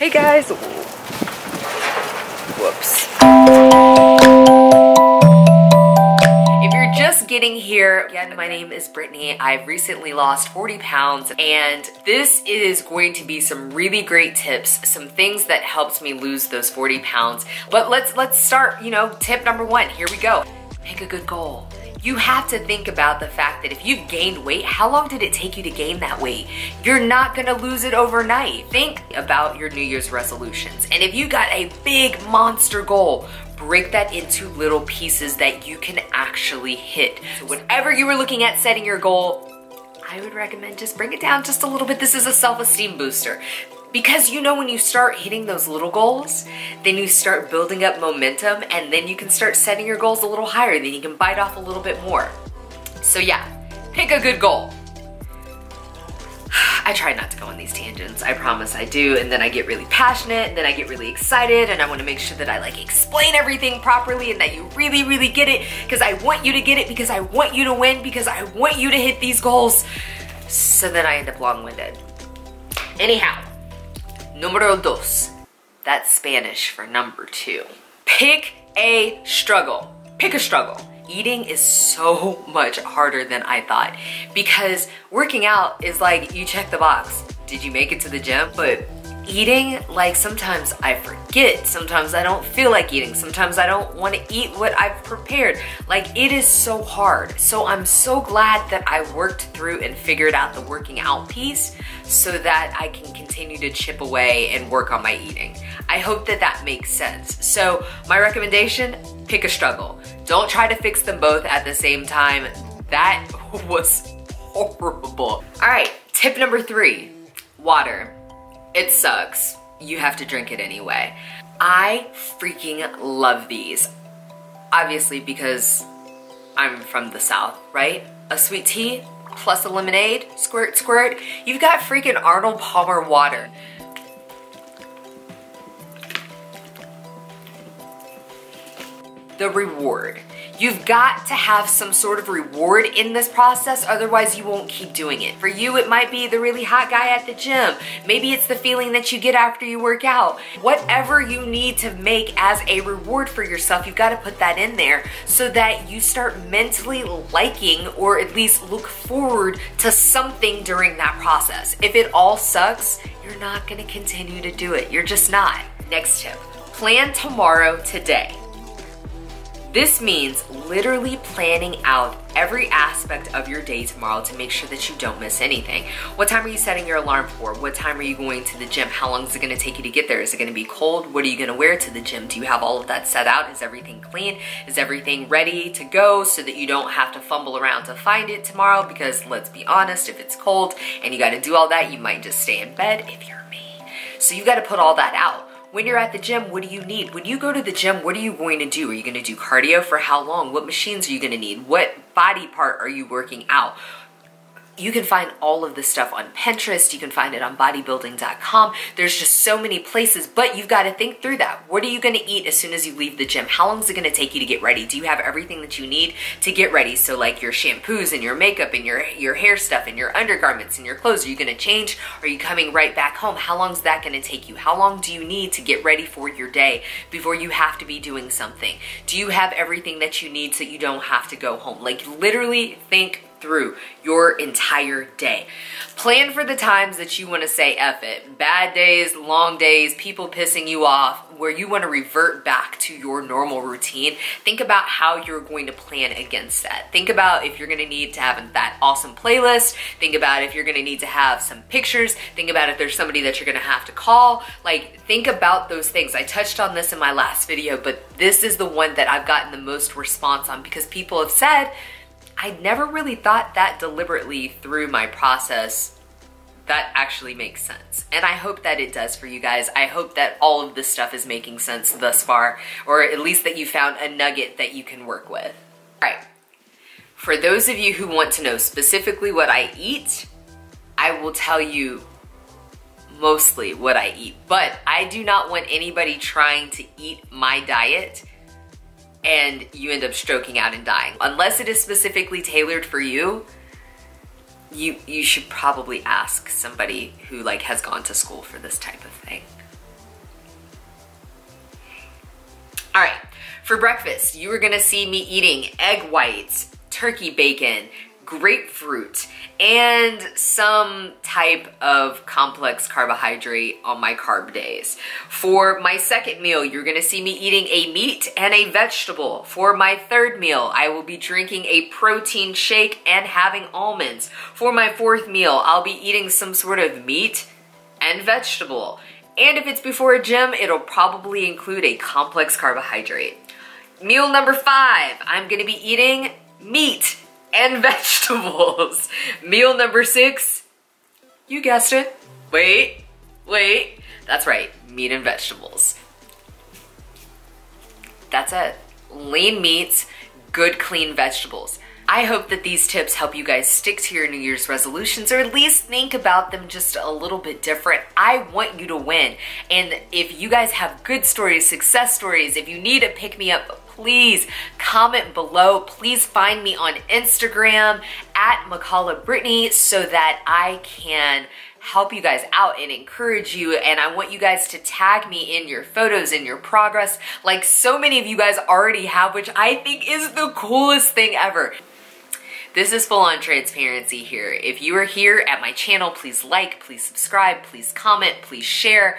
Hey guys! Whoops. If you're just getting here, again, my name is Brittany. I've recently lost 40 pounds and this is going to be some really great tips, some things that helped me lose those 40 pounds. But let's start, tip number one. Here we go. Pick a good goal. You have to think about the fact that if you've gained weight, how long did it take you to gain that weight? You're not gonna lose it overnight. Think about your New Year's resolutions. And if you got a big monster goal, break that into little pieces that you can actually hit. So whenever you were looking at setting your goal, I would recommend just bring it down just a little bit. This is a self-esteem booster. Because when you start hitting those little goals, then you start building up momentum and then you can start setting your goals a little higher, then you can bite off a little bit more. So yeah, pick a good goal. I try not to go on these tangents, I promise I do, and then I get really passionate and then I get really excited and I want to make sure that I explain everything properly and that you really, really get it, because I want you to get it, because I want you to win, because I want you to hit these goals. So then I end up long-winded. Anyhow. Número dos. That's Spanish for number two. Pick a struggle. Pick a struggle. Eating is so much harder than I thought, because working out is like you check the box. Did you make it to the gym? But eating, sometimes I forget. Sometimes I don't feel like eating. Sometimes I don't want to eat what I've prepared. It is so hard. So I'm so glad that I worked through and figured out the working out piece so that I can continue to chip away and work on my eating. I hope that that makes sense. So my recommendation, pick a struggle. Don't try to fix them both at the same time. That was horrible. All right, tip number three, water. It sucks. You have to drink it anyway. I freaking love these. Obviously because I'm from the South, right? A sweet tea plus a lemonade, squirt, squirt. You've got freaking Arnold Palmer water. The reward. You've got to have some sort of reward in this process, otherwise you won't keep doing it. For you, it might be the really hot guy at the gym. Maybe it's the feeling that you get after you work out. Whatever you need to make as a reward for yourself, you've got to put that in there so that you start mentally liking, or at least look forward to something during that process. If it all sucks, you're not gonna continue to do it. You're just not. Next tip, plan tomorrow today. This means literally planning out every aspect of your day tomorrow to make sure that you don't miss anything. What time are you setting your alarm for? What time are you going to the gym? How long is it gonna take you to get there? Is it gonna be cold? What are you gonna wear to the gym? Do you have all of that set out? Is everything clean? Is everything ready to go so that you don't have to fumble around to find it tomorrow? Because let's be honest, if it's cold and you gotta do all that, you might just stay in bed if you're me. So you gotta put all that out. When you're at the gym, what do you need? When you go to the gym, what are you going to do? Are you gonna do cardio for how long? What machines are you gonna need? What body part are you working out? You can find all of this stuff on Pinterest. You can find it on bodybuilding.com. There's just so many places, but you've got to think through that. What are you going to eat as soon as you leave the gym? How long is it going to take you to get ready? Do you have everything that you need to get ready? So like your shampoos and your makeup and your hair stuff and your undergarments and your clothes. Are you going to change? Are you coming right back home? How long is that going to take you? How long do you need to get ready for your day before you have to be doing something? Do you have everything that you need so you don't have to go home? Literally think through your entire day. Plan for the times that you want to say F it. Bad days, long days, people pissing you off, where you want to revert back to your normal routine. Think about how you're going to plan against that. Think about if you're going to need to have that awesome playlist. Think about if you're going to need to have some pictures. Think about if there's somebody that you're going to have to call. Think about those things. I touched on this in my last video, but this is the one that I've gotten the most response on, because people have said, I never really thought that deliberately through my process. That actually makes sense. And I hope that it does for you guys. I hope that all of this stuff is making sense thus far, or at least that you found a nugget that you can work with. All right, for those of you who want to know specifically what I eat, I will tell you mostly what I eat, but I do not want anybody trying to eat my diet and you end up stroking out and dying. Unless it is specifically tailored for you, you should probably ask somebody who has gone to school for this type of thing. For breakfast, you are gonna see me eating egg whites, turkey bacon, grapefruit, and some type of complex carbohydrate on my carb days. For my second meal, you're gonna see me eating a meat and a vegetable. For my third meal, I will be drinking a protein shake and having almonds. For my fourth meal, I'll be eating some sort of meat and vegetable. And if it's before a gym, it'll probably include a complex carbohydrate. Meal number 5, I'm gonna be eating meat and vegetables. Meal number 6, you guessed it. Wait, that's right, meat and vegetables. That's it. Lean meats, good clean vegetables. I hope that these tips help you guys stick to your New Year's resolutions, or at least think about them just a little bit different. I want you to win. And if you guys have good stories, success stories, if you need a pick-me-up, please comment below. Please find me on Instagram at McCalla Brittany so that I can help you guys out and encourage you. And I want you guys to tag me in your photos and your progress like so many of you guys already have, which I think is the coolest thing ever. This is full-on transparency here. If you are here at my channel, please like, please subscribe, please comment, please share.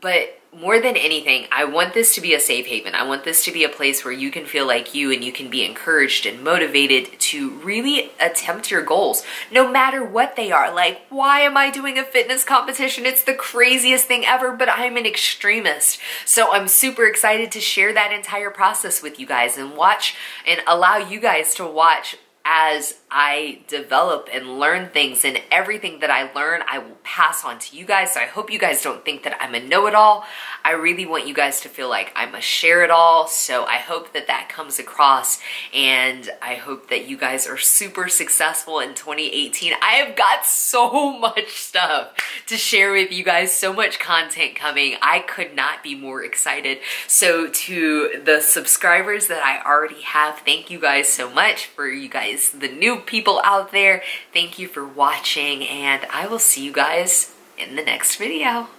But more than anything, I want this to be a safe haven. I want this to be a place where you can feel like you and you can be encouraged and motivated to really attempt your goals, no matter what they are. Like, why am I doing a fitness competition? It's the craziest thing ever, but I'm an extremist. So I'm super excited to share that entire process with you guys and watch and allow you guys to watch as I develop and learn things, and everything that I learn, I will pass on to you guys. So I hope you guys don't think that I'm a know-it-all. I really want you guys to feel like I'm a share-it-all. So I hope that that comes across, and I hope that you guys are super successful in 2018. I have got so much stuff to share with you guys, so much content coming. I could not be more excited. So to the subscribers that I already have, thank you guys so much. For you guys, the new people out there, thank you for watching, and I will see you guys in the next video.